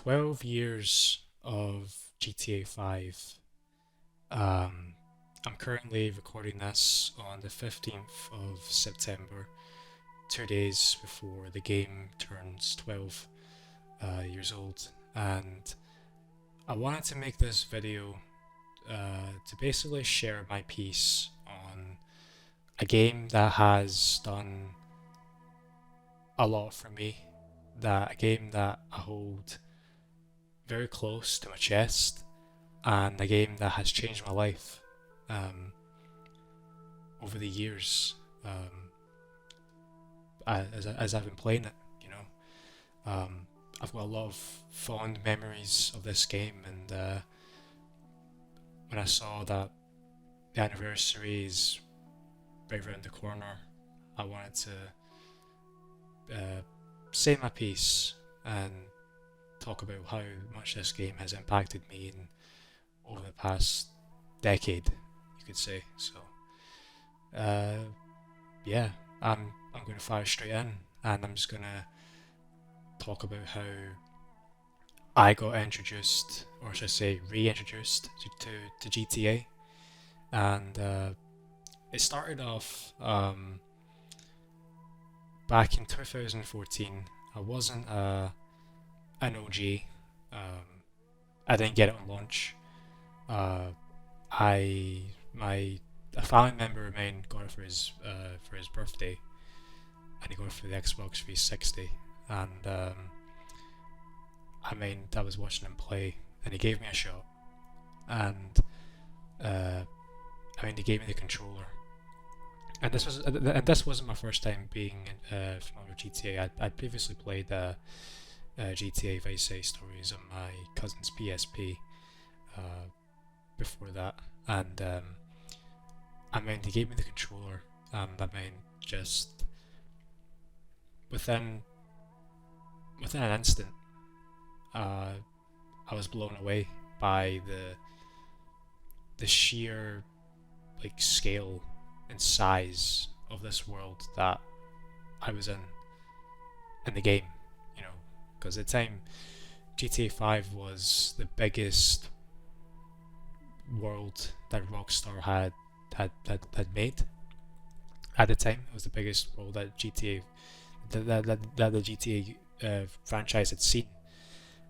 12 years of GTA 5. Um, I'm currently recording this on the 15th of September, 2 days before the game turns 12 years old. And I wanted to make this video to basically share my piece on a game that has done a lot for me, that a game that I hold very close to my chest, and a game that has changed my life um, over the years as I've been playing it. You know, I've got a lot of fond memories of this game, and when I saw that the anniversary is right around the corner, I wanted to say my piece and talk about how much this game has impacted me over the past decade, you could say. So, uh, yeah, I'm going to fire straight in, and I'm just going to talk about how I got introduced, or should I say, reintroduced to GTA, and it started off back in 2014. I wasn't an OG. I didn't get it on launch. Uh, I my a family member of mine got it for his birthday, and he got it for the Xbox 360. And I was watching him play, and he gave me a shot, and uh, he gave me the controller. And this wasn't my first time being familiar with GTA. I'd previously played GTA Vice City Stories on my cousin's PSP uh, before that, and he gave me the controller, and just within an instant, I was blown away by the sheer scale and size of this world that I was in the game. You know, because at the time GTA 5 was the biggest world that Rockstar had made at the time. It was the biggest world that the GTA franchise had seen,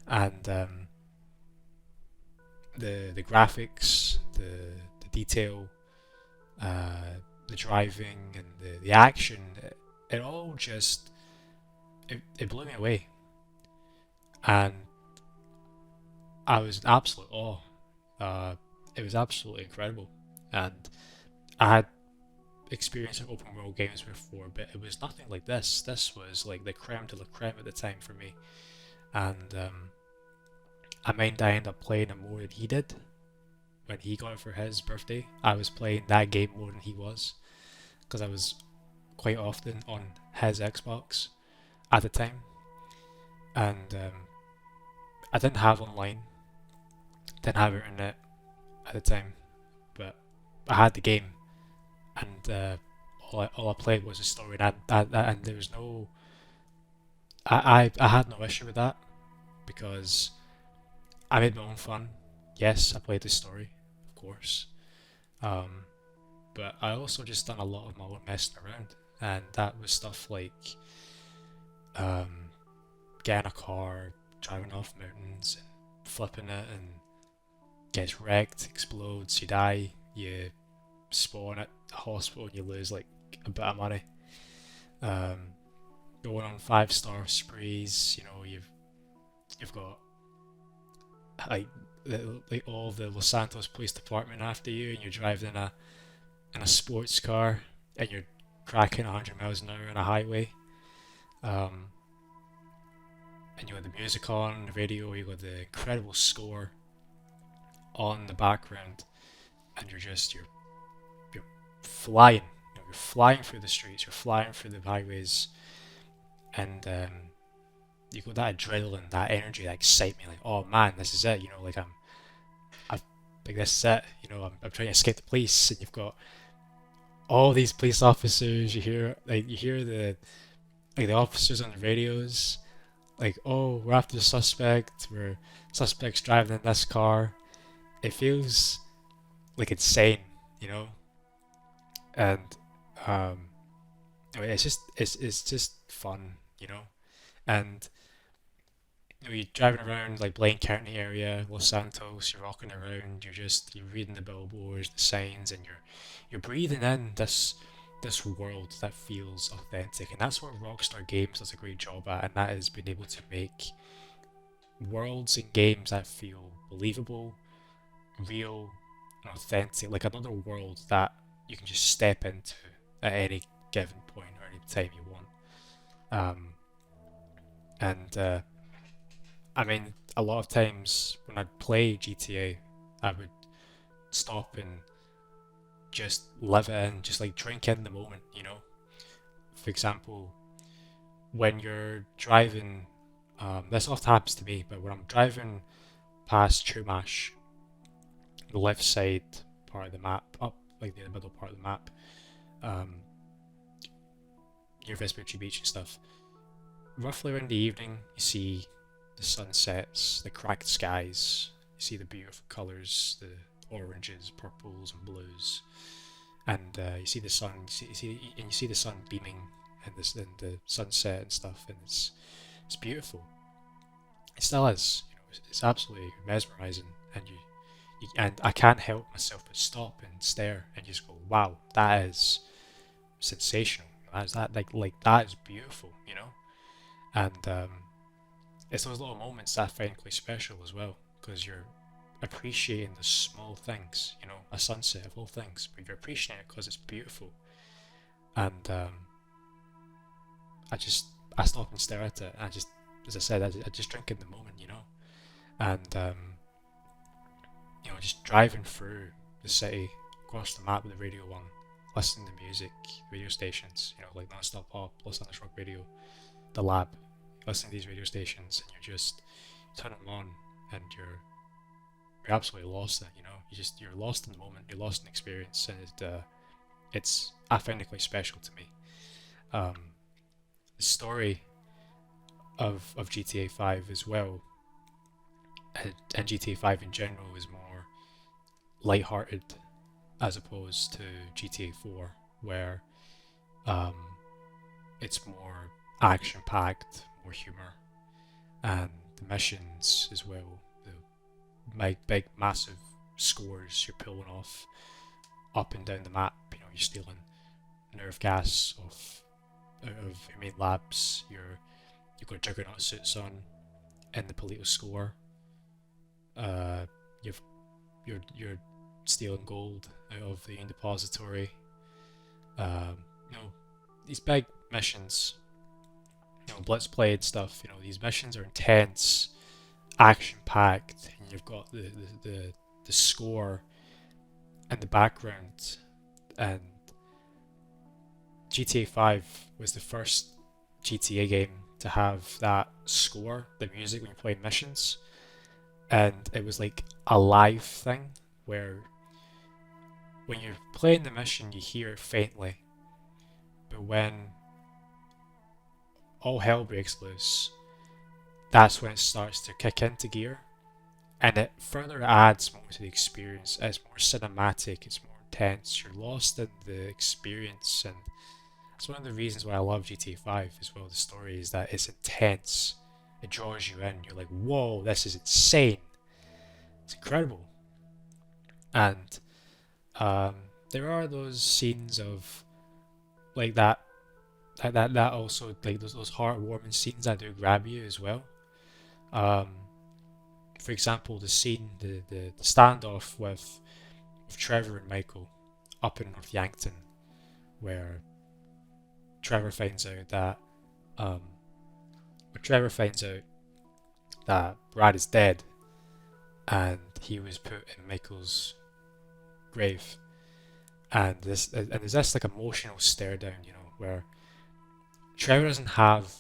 and the graphics, the detail, the driving, and the action, it all just it blew me away, and I was in absolute awe. It was absolutely incredible, and I had experienced open world games before, but it was nothing like this. This was like the creme de la creme at the time for me, and I ended up playing it more than he did. When he got it for his birthday, I was playing that game more than he was, because I was quite often on his Xbox at the time, and I didn't have online, didn't have internet at the time, but I had the game, and all I played was the story, and there was no, I had no issue with that, because I made my own fun. Yes, I played the story, of course, um, but I also just done a lot of my own messing around, and that was stuff like um, getting a car, driving off mountains, and flipping it, and gets wrecked, explodes, you die, you spawn at the hospital, and you lose like a bit of money. Um, Going on 5-star sprees, you know, you've got like all of the Los Santos Police Department after you, and you're driving in a sports car, and you're cracking 100 miles an hour on a highway. Um, and you got the music on the radio, you got the incredible score on the background, and you're flying. You know, you're flying through the streets, you're flying through the highways, and you got that adrenaline, that energy, that excitement. Like, oh man, this is it. You know, I like this is it. You know, I'm trying to escape the police, and you've got all these police officers. You hear the officers on the radios, like, oh, we're after the suspect, we're suspects driving in this car. It feels like insane, you know, and um, I mean, it's just fun, you know, and you're driving around like Blaine County area, Los Santos. You're walking around. You're reading the billboards, the signs, and you're breathing in this world that feels authentic, and that's what Rockstar Games does a great job at, and that is being able to make worlds and games that feel believable, real, and authentic, like another world that you can just step into at any given point or any time you want. Um, and I mean, a lot of times when I'd play GTA, I would stop and just live it in, just like drink in the moment, you know? For example, when you're driving, this often happens to me, but when I'm driving past Chumash, the left side part of the map, up like the middle part of the map, um, near Vespucci Beach and stuff, roughly around the evening, you see the sunsets, the cracked skies, you see the beautiful colours, the oranges, purples, and blues, and you see the sun, you see the sun beaming and this and the sunset and stuff, and it's beautiful. It still is, you know, it's absolutely mesmerising, and and I can't help myself but stop and stare and just go, wow, that is sensational. That's that like that is beautiful, you know, and it's those little moments that I find quite special as well, because you're appreciating the small things, you know, a sunset of all things, but you're appreciating it because it's beautiful. And I stop and stare at it. And I just, as I said, I just drink in the moment, you know, and you know, just driving through the city across the map with the radio on, listening to music, radio stations, you know, like Non-Stop Pop, Los Angeles Rock Radio, the Lab, listening to these radio stations, and you're just turn them on, and you're absolutely lost in it. You know, you're lost in the moment, you're lost in the experience, and it's I find it quite special to me. Um, the story of GTA 5 as well, and GTA 5 in general is more light-hearted as opposed to GTA 4, where um, it's more action-packed, more humor, and the missions as well. The big, massive scores you're pulling off up and down the map. You know, you're stealing nerve gas out of your main labs. You've got juggernaut suits on in the Polito score. Uh, you're stealing gold out of the Union Depository. You know, these big missions, you know, Blitzblade stuff. You know, these missions are intense, action packed, and you've got the score in the background. And GTA 5 was the first GTA game to have that score, the music when you're playing missions, and it was like a live thing where when you're playing the mission you hear it faintly, but when all hell breaks loose, that's when it starts to kick into gear, and it further adds more to the experience. It's more cinematic, it's more intense, you're lost in the experience, and that's one of the reasons why I love GTA 5 as well. The story is that it's intense, it draws you in, you're like, whoa, this is insane, it's incredible. And um, there are those scenes of like that also, like those heartwarming scenes that do grab you as well. Um, for example, the scene, the standoff with Trevor and Michael up in North Yankton, where Trevor finds out that um, Trevor finds out that Brad is dead, and he was put in Michael's grave, and there's this like emotional stare down, you know, where Trevor doesn't have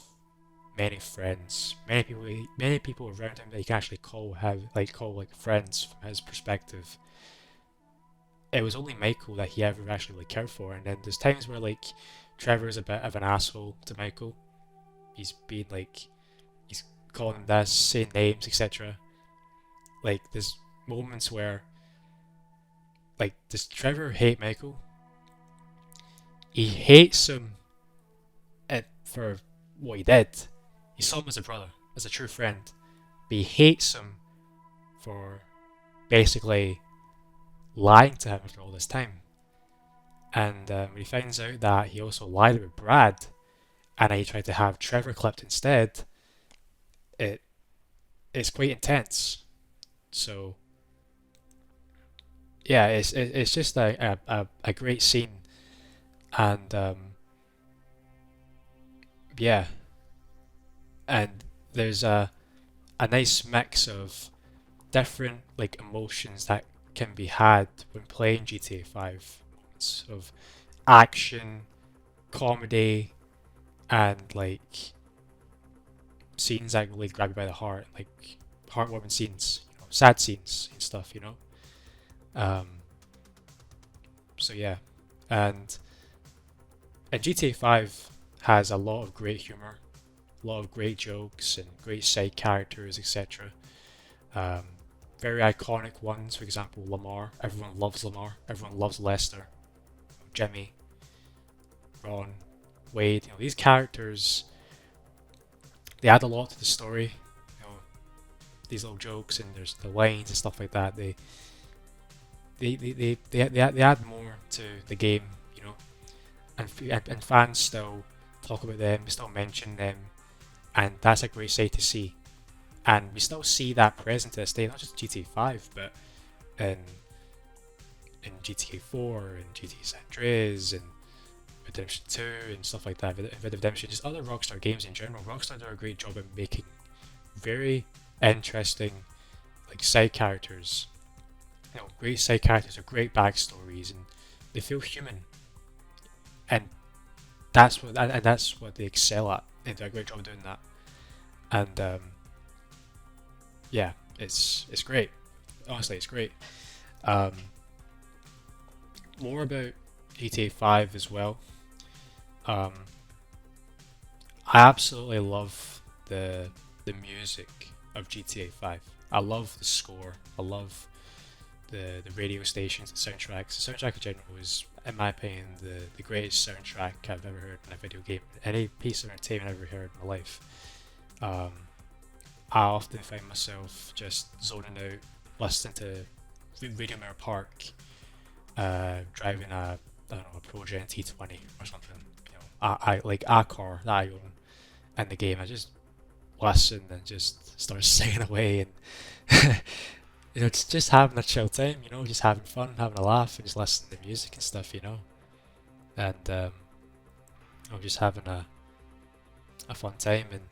many friends, many people around him that he can actually call like friends from his perspective. It was only Michael that he ever actually like cared for, and then there's times where like Trevor is a bit of an asshole to Michael. He's being like he's calling them this, saying names, etc. Like there's moments where, like, does Trevor hate Michael? He hates him for what he did. He saw him as a brother, as a true friend, but he hates him for basically lying to him after all this time. And when he finds out that he also lied with Brad, and he tried to have Trevor clipped instead, it it's quite intense. So yeah, it's just a great scene, and yeah, and there's a nice mix of different like emotions that can be had when playing GTA 5. Moments of action, comedy, and like scenes that really grab you by the heart, like heartwarming scenes, sad scenes and stuff, Um, so yeah, and GTA 5 has a lot of great humor, a lot of great jokes and great side characters, etc. Um, very iconic ones, for example, Lamar. Everyone loves Lamar. Everyone loves Lester, Jimmy, Ron, Wade. These characters, they add a lot to the story. These little jokes and there's the lines and stuff like that. They add more to the game, and fans still talk about them, still mention them, and that's a great sight to see. And we still see that present to this day, not just GTA 5, but in GTA 4 and GTA San Andreas and Redemption 2 and stuff like that. Red Redemption, just other Rockstar games in general. Rockstar do a great job at making very interesting like side characters. Great side characters with great backstories, and they feel human. And that's what they excel at. They do a great job of doing that. And yeah, it's great. Honestly, it's great. Um, more about GTA 5 as well. Um, I absolutely love the music of GTA 5. I love the score. I love the radio stations, the soundtracks. The soundtrack in general is, in my opinion, the greatest soundtrack I've ever heard in a video game. Any piece of entertainment I've ever heard in my life. I often find myself just zoning out, listening to Radio Mirror Park, driving a Pro Gen T20 or something. I like a car that I own in the game. I just listen and just start singing away, and just having a chill time. Just having fun, having a laugh, and just listening to music and stuff. And just having a fun time. And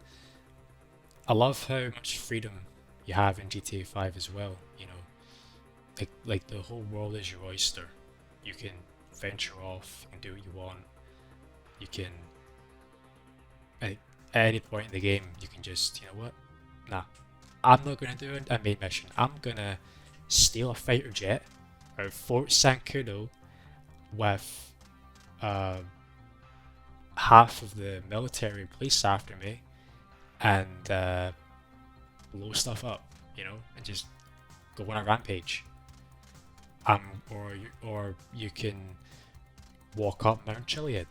I love how much freedom you have in GTA 5 as well. Like the whole world is your oyster. You can venture off and do what you want. You can, at any point in the game, you can just, nah, I'm not gonna do a main mission. I'm gonna steal a fighter jet out of Fort Sancudo with half of the military police after me, and blow stuff up, and just go on a rampage. Or you can walk up Mount Chiliad,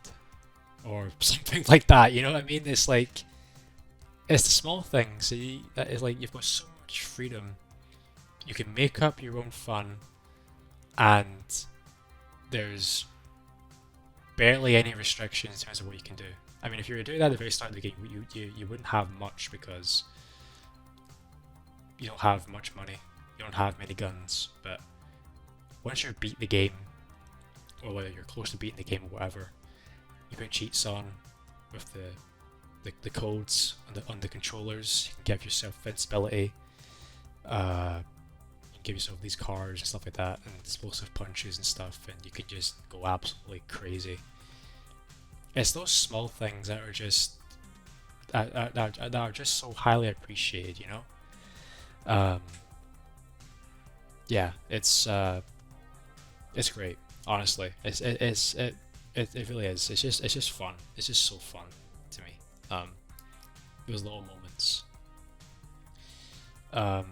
or something like that. You know what I mean? It's like, it's the small things that is like, you've got so much freedom. You can make up your own fun, and there's barely any restrictions in terms of what you can do. I mean, if you were to do that at the very start of the game, you wouldn't have much, because you don't have much money, you don't have many guns. But once you beat the game, or whether you're close to beating the game or whatever, you put cheats on with the codes on the controllers. You can give yourself invincibility. You can give yourself these cars and stuff like that, and explosive punches and stuff, and you can just go absolutely crazy. It's those small things that are just that are just so highly appreciated, Yeah, it's great. Honestly, it really is. It's just fun. It's just so fun to me. Those little moments. Um,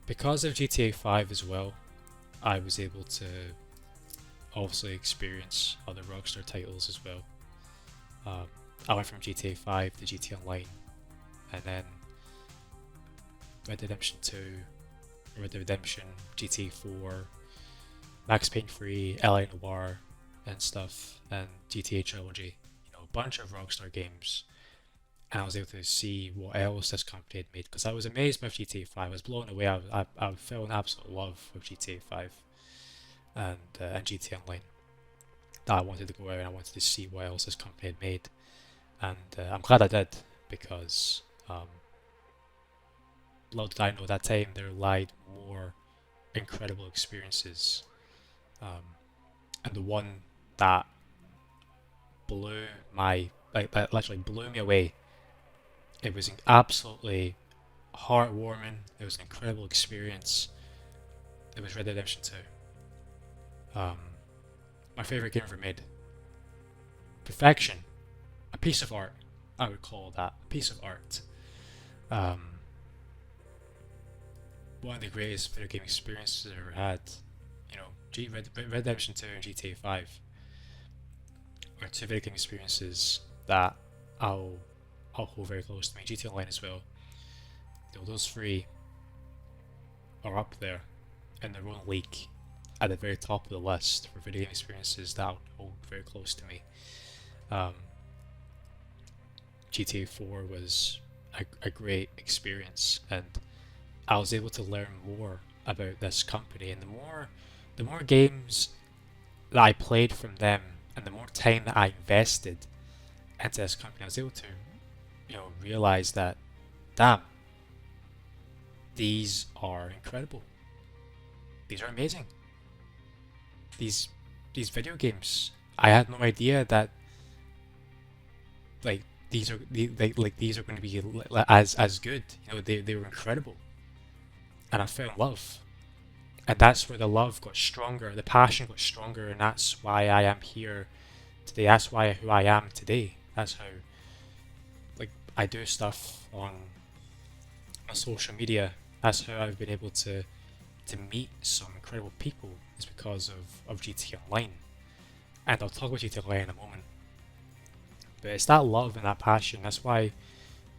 because of GTA 5 as well, I was able to obviously experience other Rockstar titles as well. Um, I went from GTA 5 to GTA Online, and then Red Dead Redemption 2, Red Dead Redemption, GTA 4, Max Payne 3, LA Noire, and stuff, and GTA Trilogy. You know, a bunch of Rockstar games, and I was able to see what else this company had made. Because I was amazed by GTA 5. I was blown away. I fell in absolute love with GTA 5 and GTA Online. That I wanted to go out and I wanted to see what else this company had made, and I'm glad I did because little did I know that time there lied more incredible experiences, um, and the one that blew my that literally blew me away. It was absolutely heartwarming. It was an incredible experience. It was Red Dead Redemption 2. My favorite game ever made. Perfection. A piece of art. I would call that a piece of art. Um, One of the greatest video game experiences I've ever had. You know, Red Redemption 2 and GTA 5 are two video game experiences that I'll hold very close to me. GTA Online as well. You know, those three are up there in their own league at the very top of the list for video game experiences that I'll hold very close to me. Um, GTA 4 was a great experience, and I was able to learn more about this company, and the more games that I played from them, and the more time that I invested into this company, I was able to, you know, realize that, damn, these are incredible. These are amazing. These video games, I had no idea that like these are going to be as good. You know, they were incredible, and I fell in love. And that's where the love got stronger, the passion got stronger, and that's why I am here today. That's why who I am today. That's how, like, I do stuff on social media. That's how I've been able to meet some incredible people. Is because of GTA Online, and I'll talk about GTA Online in a moment. But it's that love and that passion. That's why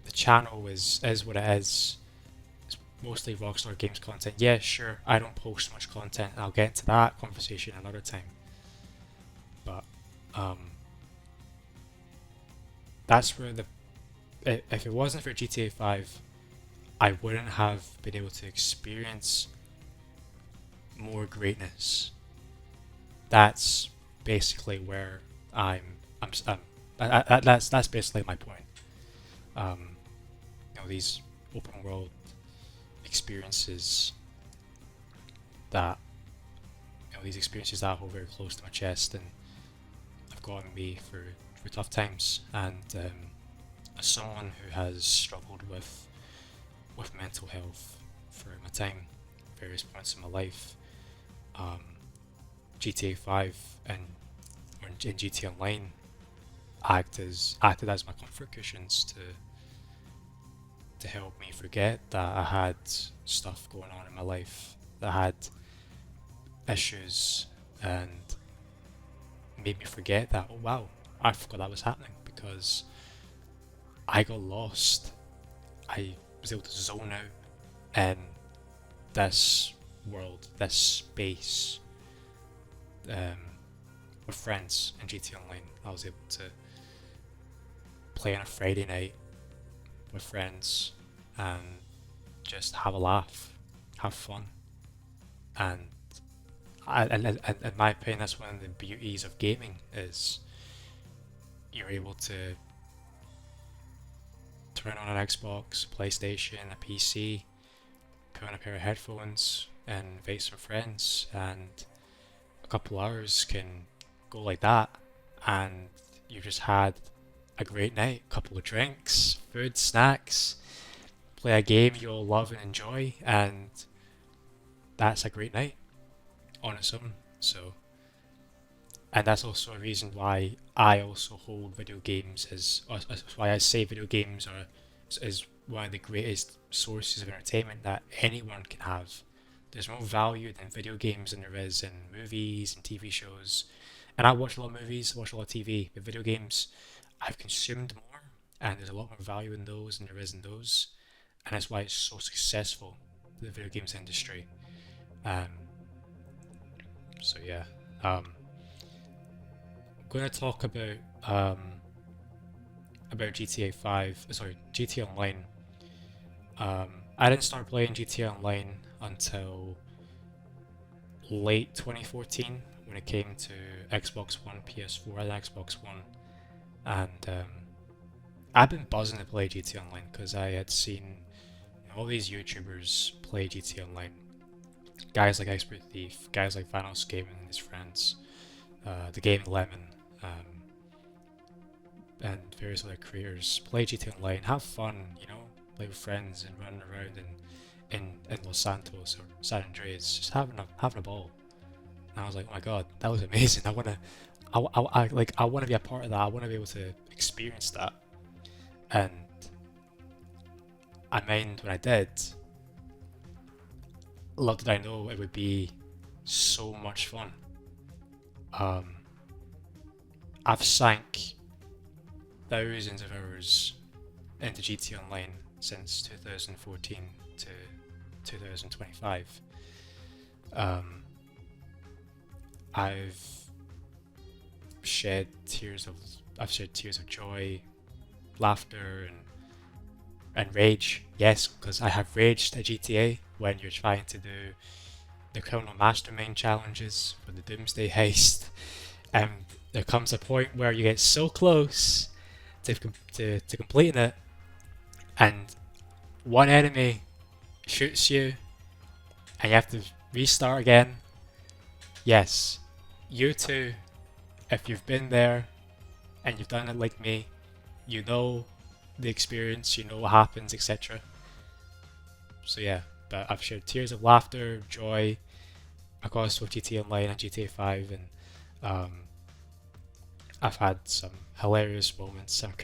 the channel is what it is. It's mostly Rockstar Games content. Yeah, sure, I don't post much content, and I'll get into that conversation another time. But that's where if it wasn't for GTA 5, I wouldn't have been able to experience more greatness. That's basically where that's basically my point. You know, these open world experiences that these experiences that I hold very close to my chest and have gotten me for tough times. And as someone who has struggled with mental health throughout my time, various points in my life, GTA 5 and GTA Online acted as my comfort cushions to help me forget that I had stuff going on in my life, that I had issues, and made me forget that, oh wow, I forgot that was happening because I got lost. I was able to zone out in this world, this space, with friends in GTA Online. I was able to play on a Friday night with friends and just have a laugh, have fun, and in my opinion, that's one of the beauties of gaming is you're able to turn on an Xbox, PlayStation, a PC, put on a pair of headphones, and invite some friends, and a couple hours can go like that, and you just had a great night, a couple of drinks, food, snacks, play a game you all love and enjoy, and that's a great night on its own. So, and that's also a reason why I also hold video games as why I say video games is one of the greatest sources of entertainment that anyone can have. There's more value than video games than there is in movies and TV shows. And I watch a lot of movies, I watch a lot of TV, but video games I've consumed more, and there's a lot more value in those than there is in those, and that's why it's so successful, the video games industry. Um, so yeah, I'm going to talk um, about GTA 5, sorry, GTA Online. I didn't start playing GTA Online until late 2014 when it came to Xbox One, PS4, and Xbox One, and I've been buzzing to play GTA Online because I had seen all these YouTubers play GTA Online. Guys like Expert Thief, guys like Vanos Gaming and his friends, the Game Lemon, and various other creators play GTA Online, have fun, play with friends and run around in Los Santos or San Andreas, just having a ball. And I was like, oh my god, that was amazing. I want to be a part of that. I want to be able to experience that. And I mind when I did, little did I know it would be so much fun. I've sank thousands of hours into GTA Online since 2014 to 2025. I've shed tears of joy, laughter, and rage. Yes, because I have raged at GTA when you're trying to do the criminal mastermind challenges for the Doomsday heist, and there comes a point where you get so close to completing it, and one enemy shoots you, and you have to restart again. Yes, you too, if you've been there and you've done it like me, you know the experience, you know what happens, etc. So yeah, but I've shared tears of laughter, joy across both GTA Online and GTA 5, and I've had some hilarious moments. I've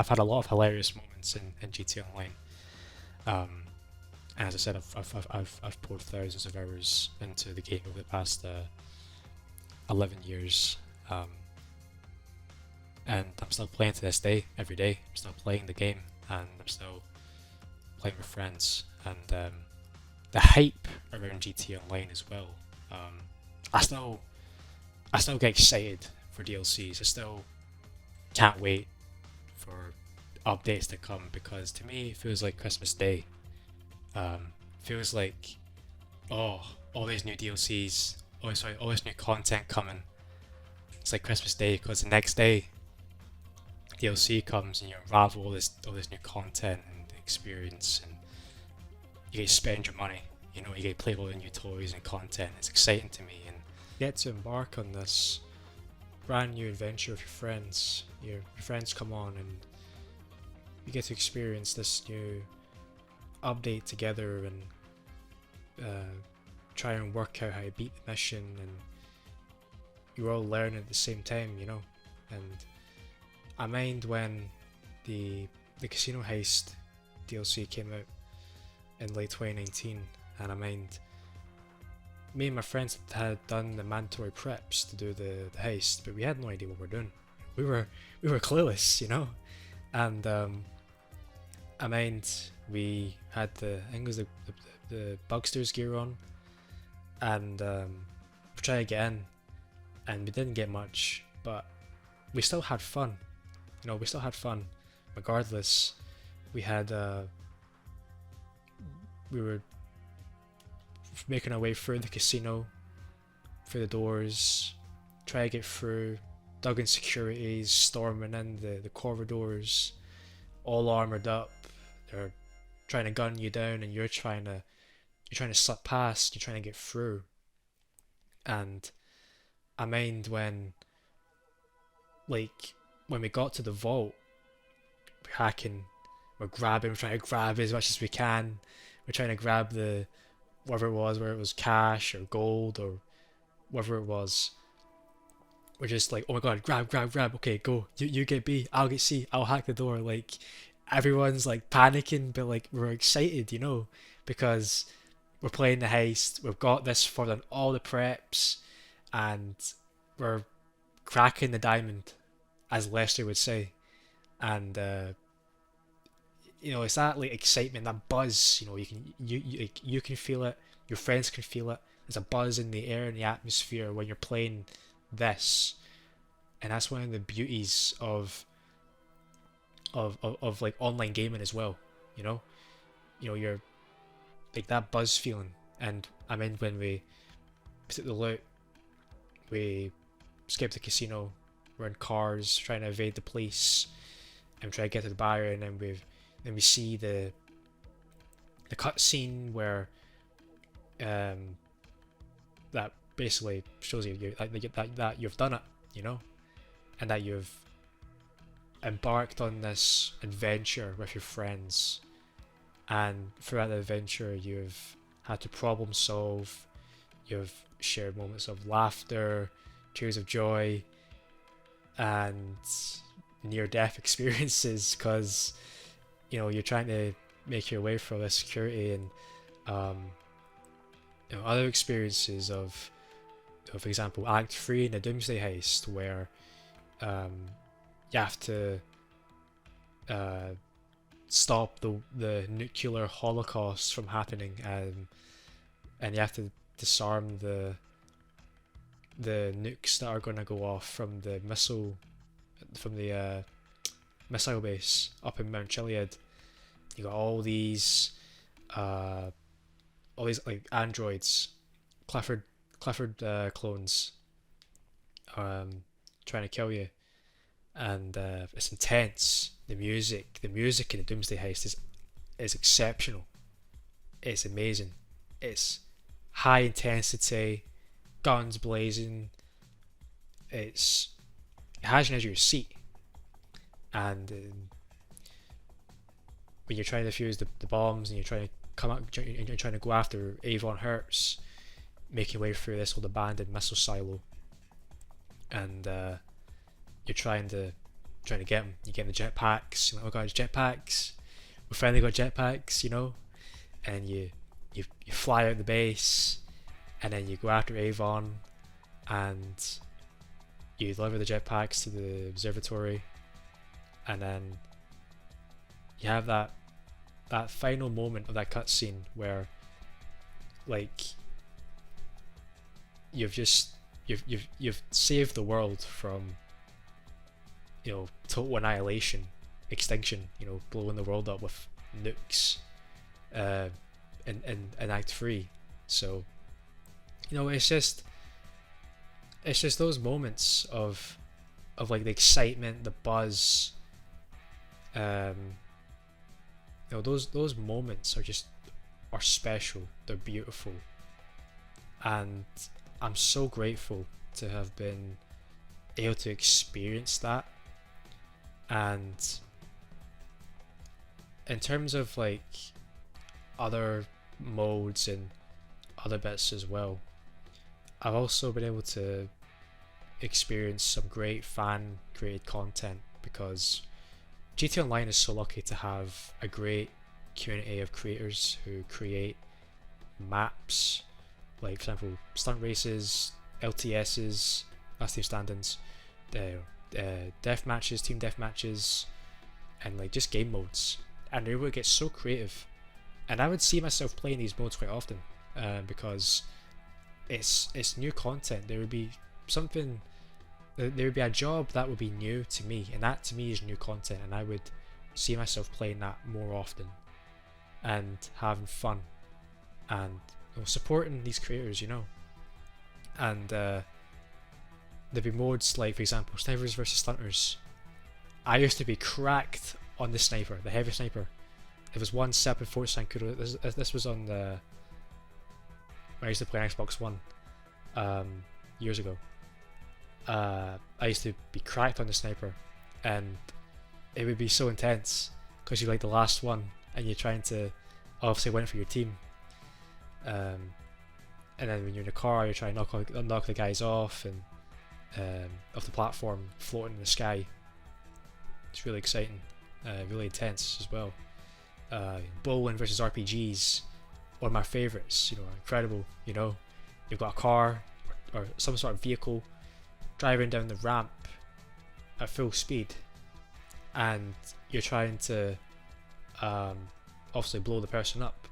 had a lot of hilarious moments in GTA Online. And as I said, I've poured thousands of hours into the game over the past 11 years. And I'm still playing to this day, every day. I'm still playing the game, and I'm still playing with friends. And the hype around GTA Online as well. I still get excited for DLCs. I still can't wait for updates to come, because to me it feels like Christmas Day. Feels like, oh, all these new DLCs, all this new content coming. It's like Christmas Day, because the next day DLC comes and you unravel all this new content and experience, and you get to spend your money. You get to play all the new toys and content. It's exciting to me, and you get to embark on this brand new adventure with your friends. Your friends come on, and you get to experience this new update together, and try and work out how to beat the mission, and you're all learning at the same time, And I mind when the casino heist DLC came out in late 2019, and I mind me and my friends had done the mandatory preps to do the heist, but we had no idea what we're doing. We were clueless, And I mind we had I think it was the Bugsters gear on, and we tried to get in, and we didn't get much, but we still had fun. We still had fun regardless. We had we were making our way through the casino, through the doors, trying to get through, dug in securities, storming in the corridors, all armored up. They're trying to gun you down, and you're trying to slip past, you're trying to get through. And I mind when we got to the vault, we're hacking, we're trying to grab as much as we can. We're trying to grab whatever it was, whether it was cash or gold or whatever it was. We're just like, oh my god, grab, okay, go. You get B, I'll get C, I'll hack the door. everyone's like panicking, but like we're excited, you know, because we're playing the heist. We've got this for all the preps, and we're cracking the diamond, as Lester would say. And you know, it's that like excitement, that buzz. You know, you can feel it. Your friends can feel it. There's a buzz in the air and the atmosphere when you're playing this, and that's one of the beauties of like online gaming as well. You know, you're like that buzz feeling. And I mean, when we took the loot, we skipped the casino, we're in cars trying to evade the police and try to get to the bar, and then we see the cutscene where that basically shows that you've done it, you know, and that you've embarked on this adventure with your friends, and throughout the adventure you've had to problem solve, you've shared moments of laughter, tears of joy, and near death experiences, because you know you're trying to make your way through this security, and you know, other experiences of for example Act 3 in the Doomsday Heist, where you have to stop the nuclear holocaust from happening, and you have to disarm the nukes that are going to go off from the missile base up in Mount Chiliad. You got all these like androids, Clifford clones, trying to kill you, and it's intense. The music in the Doomsday Heist is exceptional. It's amazing. It's high intensity, guns blazing. It has you on the edge of your seat, and when you're trying to defuse the bombs and you're trying to come out, you're trying to go after Avon Hertz, making way through this old abandoned missile silo, and you're trying to get him. You get the jetpacks. You're like, oh god, jetpacks! We finally got jetpacks, you know. And you fly out the base, and then you go after Avon, and you deliver the jetpacks to the observatory, and then you have that final moment of that cutscene where, like, you've saved the world from, you know, total annihilation, extinction, you know, blowing the world up with nukes in Act 3. So, you know, it's just those moments of like the excitement, the buzz, you know, those moments are special, they're beautiful, and I'm so grateful to have been able to experience that. And in terms of like other modes and other bits as well, I've also been able to experience some great fan created content, because GTA Online is so lucky to have a great community of creators who create maps, like for example stunt races, LTSs, last team standings, death matches, team death matches, and like just game modes. And they're able to get so creative, and I would see myself playing these modes quite often, because it's new content. There would be a job that would be new to me, and that to me is new content, and I would see myself playing that more often and having fun and, you know, supporting these creators, you know. And there'd be modes like, for example, snipers versus stunters. I used to be cracked on the sniper, the heavy sniper. It was one step before Sankuro. This was on when I used to play on Xbox One years ago. I used to be cracked on the sniper, and it would be so intense because you're like the last one and you're trying to obviously win for your team. And then when you're in a car, you're trying to knock the guys off and off the platform, floating in the sky. It's really exciting. really intense as well. Bowling versus RPGs, one of my favorites. Incredible. You've got a car or some sort of vehicle driving down the ramp at full speed, and you're trying to obviously blow the person up,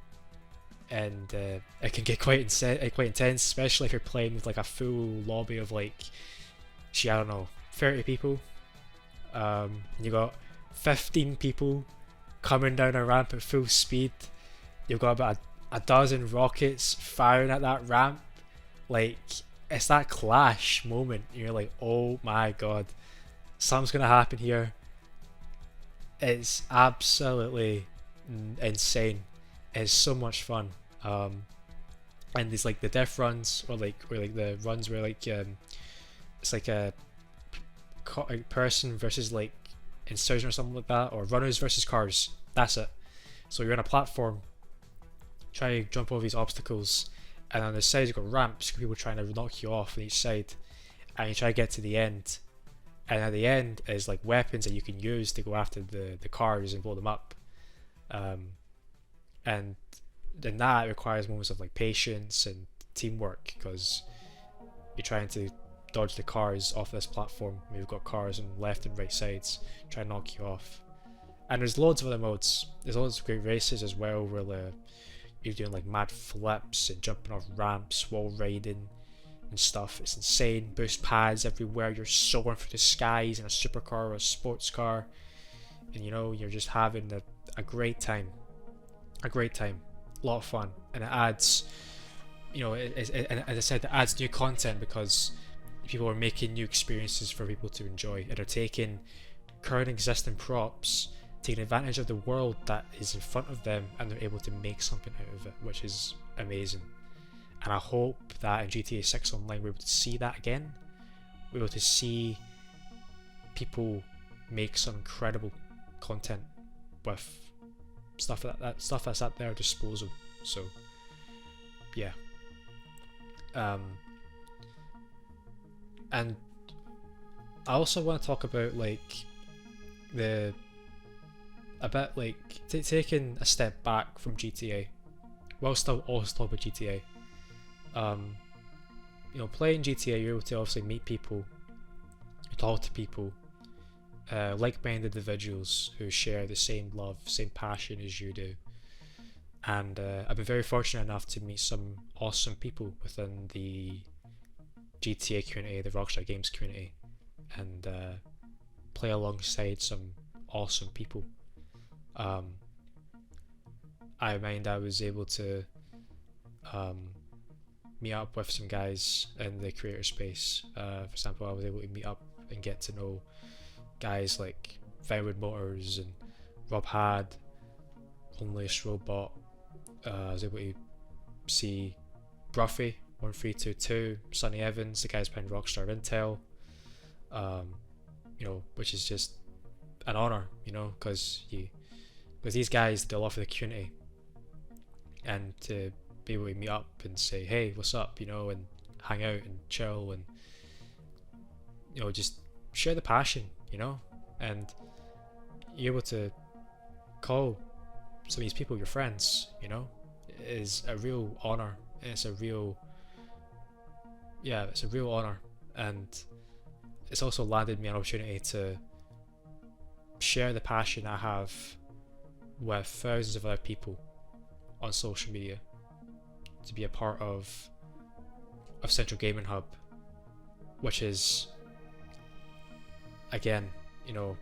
and it can get quite intense, especially if you're playing with like a full lobby of like, I don't know, 30 people. You got 15 people coming down a ramp at full speed. You've got about a dozen rockets firing at that ramp. Like, it's that clash moment. You're like, oh my god, something's gonna happen here. It's absolutely insane. It's so much fun. And there's like the death runs, or like the runs where like it's like a person versus like insurgent or something like that, or runners versus cars. That's it. So you're on a platform, try to jump over these obstacles, and on the sides you've got ramps, people trying to knock you off on each side, and you try to get to the end. And at the end is like weapons that you can use to go after the cars and blow them up. And then that requires moments of like patience and teamwork, because you're trying to dodge the cars off this platform. We've got cars on left and right sides trying to knock you off. And there's loads of other modes. There's loads of great races as well, where you're doing like mad flips and jumping off ramps, wall riding and stuff. It's insane. Boost pads everywhere. You're soaring through the skies in a supercar or a sports car, and you're just having a great time. A great time. A lot of fun. And it adds, and as I said, it adds new content, because people are making new experiences for people to enjoy, and are taking current existing props, taking advantage of the world that is in front of them, and they're able to make something out of it, which is amazing. And I hope that in GTA 6 Online we're able to see that again. We're able to see people make some incredible content with stuff stuff that's at their disposal. So yeah. And I also want to talk about like taking a step back from GTA, while still also talk about GTA. Playing GTA, you're able to obviously meet people, talk to people, like-minded individuals who share the same love, same passion as you do. And I've been very fortunate enough to meet some awesome people within the GTA community, the Rockstar Games community, and play alongside some awesome people. I was able to meet up with some guys in the creator space. For example, I was able to meet up and get to know guys like Vinewood Motors and Rob Had, Loneliest Robot. I was able to see Bruffy 1322, Sonny Evans, the guys playing Rockstar Intel. Which is just an honor, because these guys, they love the community, and to be able to meet up and say, hey, what's up, and hang out and chill and just share the passion, and you're able to call some of these people your friends, is a real honor. It's a real honor, and it's also landed me an opportunity to share the passion I have with thousands of other people on social media, to be a part of CentralGamingHub, which is, again, to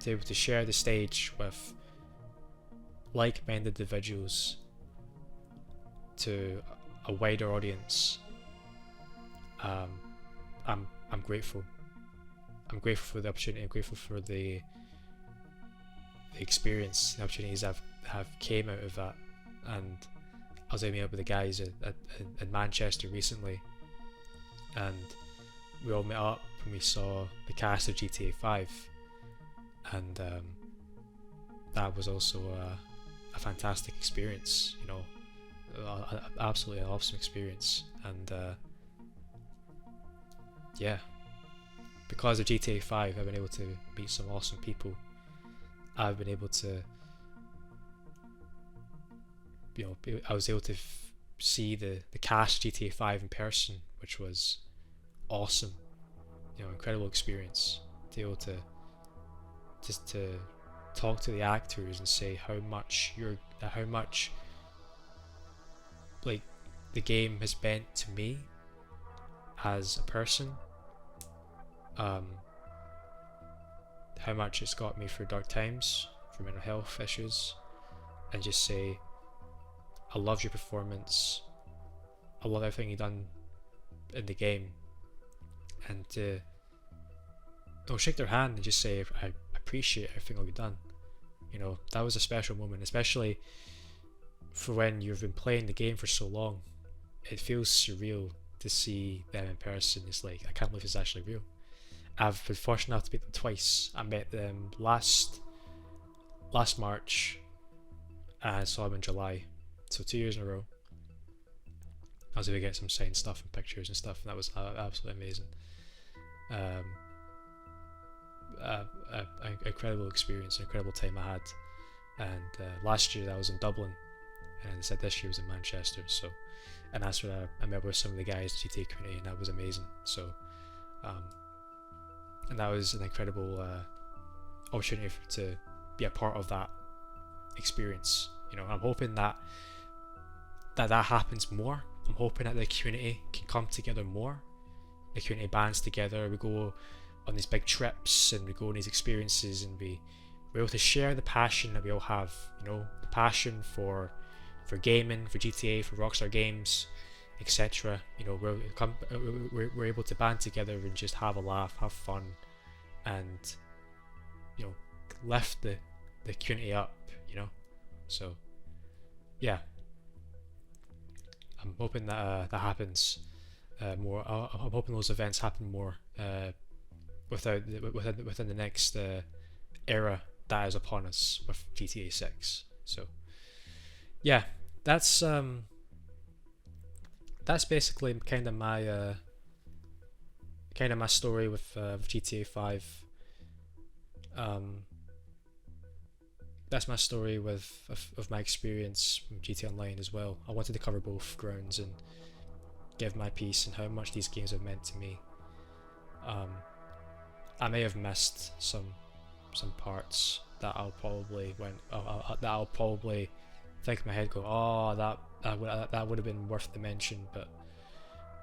be able to share the stage with like-minded individuals to a wider audience. I'm grateful. I'm grateful for the opportunity. I'm grateful for the experience, the opportunities have came out of that. And I was meeting up with the guys in Manchester recently, and we all met up and we saw the cast of GTA 5, and that was also a fantastic experience. Absolutely an awesome experience. And because of GTA 5, I've been able to meet some awesome people, I've been able to, I was able to see the cast GTA 5 in person, which was awesome. Incredible experience to be able to just to talk to the actors and say how much like the game has meant to me as a person, how much it's got me through dark times, for mental health issues, and just say, I love your performance, I love everything you've done in the game, and to shake their hand and just say, I appreciate everything you've done. That was a special moment, especially for when you've been playing the game for so long. It feels surreal to see them in person. It's like, I can't believe it's actually real. I've been fortunate enough to meet them twice. I met them last March, and I saw them in July, so 2 years in a row. I was able to get some signed stuff and pictures and stuff, and that was absolutely amazing. Incredible experience, incredible time I had. And last year I was in Dublin, and I said this year was in Manchester. So, and that's where I met with some of the guys in the GTA community, and that was amazing. So, and that was an incredible opportunity to be a part of that experience. I'm hoping that happens more. I'm hoping that the community can come together more. The community bands together. We go on these big trips and we go on these experiences, and we're able to share the passion that we all have. The passion for gaming, for GTA, for Rockstar Games, etc. We're able to band together and just have a laugh, have fun, and lift the community up. So yeah, I'm hoping that that happens more. I'm hoping those events happen more within the next era that is upon us with GTA 6. So yeah, that's basically kind of my story with GTA 5. That's my story of my experience with GTA Online as well. I wanted to cover both grounds and give my piece and how much these games have meant to me. I may have missed some parts that I'll probably think in my head, go, oh, that would have been worth the mention, but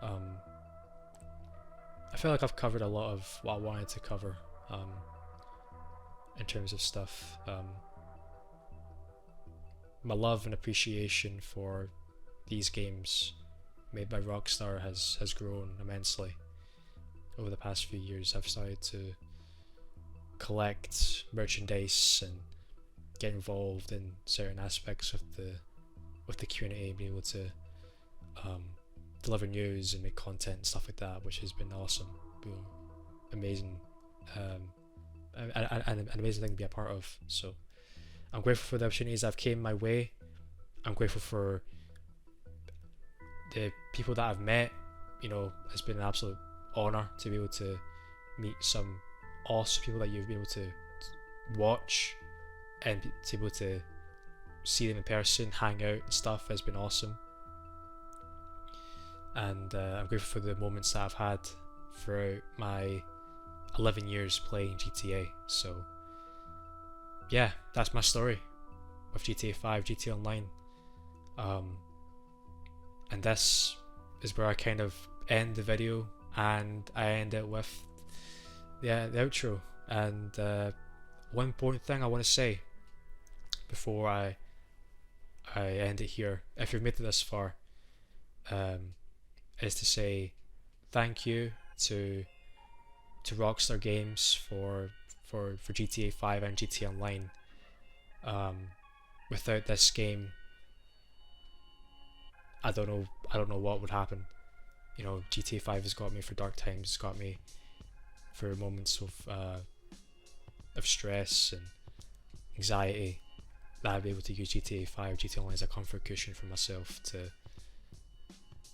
I feel like I've covered a lot of what I wanted to cover in terms of stuff. My love and appreciation for these games made by Rockstar has grown immensely over the past few years. I've started to collect merchandise and get involved in certain aspects of the community, being able to deliver news and make content and stuff like that, which has been awesome. Amazing, an amazing thing to be a part of. So I'm grateful for the opportunities that have came my way. I'm grateful for the people that I've met. It's been an absolute honour to be able to meet some awesome people that you've been able to watch and to be able to see them in person, hang out and stuff has been awesome. And I'm grateful for the moments that I've had throughout my 11 years playing GTA. So yeah, that's my story with GTA 5, GTA Online. And this is where I kind of end the video, and I end it with the outro. And one important thing I want to say before I end it here, if you've made it this far, is to say thank you to Rockstar Games for GTA 5 and GTA Online. Without this game, I don't know what would happen. GTA 5 has got me for dark times. It's got me for moments of stress and anxiety. That I'd be able to use GTA 5, GTA Online as a comfort cushion for myself to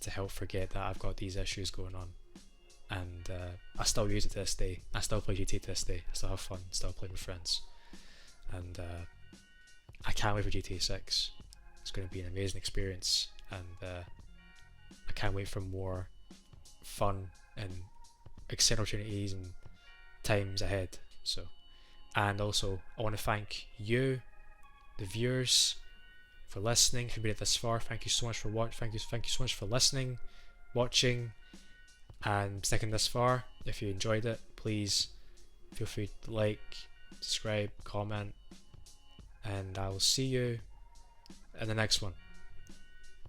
help forget that I've got these issues going on. And I still use it to this day. I still play GTA to this day. I still have fun. Still play with friends. and I can't wait for GTA 6. It's going to be an amazing experience, and I can't wait for more fun and exciting opportunities and times ahead. So, and also I want to thank you, the viewers, for listening. If you made it this far, thank you so much for watching. Thank you so much for listening, watching, and sticking this far. If you enjoyed it, please feel free to like, subscribe, comment, and I will see you in the next one.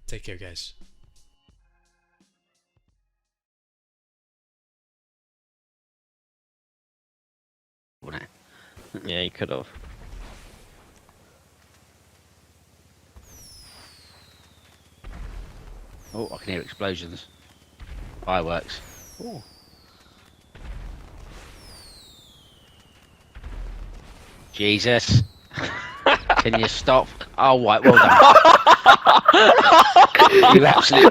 Take care, guys. Yeah, you could have. Oh, I can hear explosions. Fireworks. Ooh. Jesus. Can you stop? Oh, right, well done. You absolute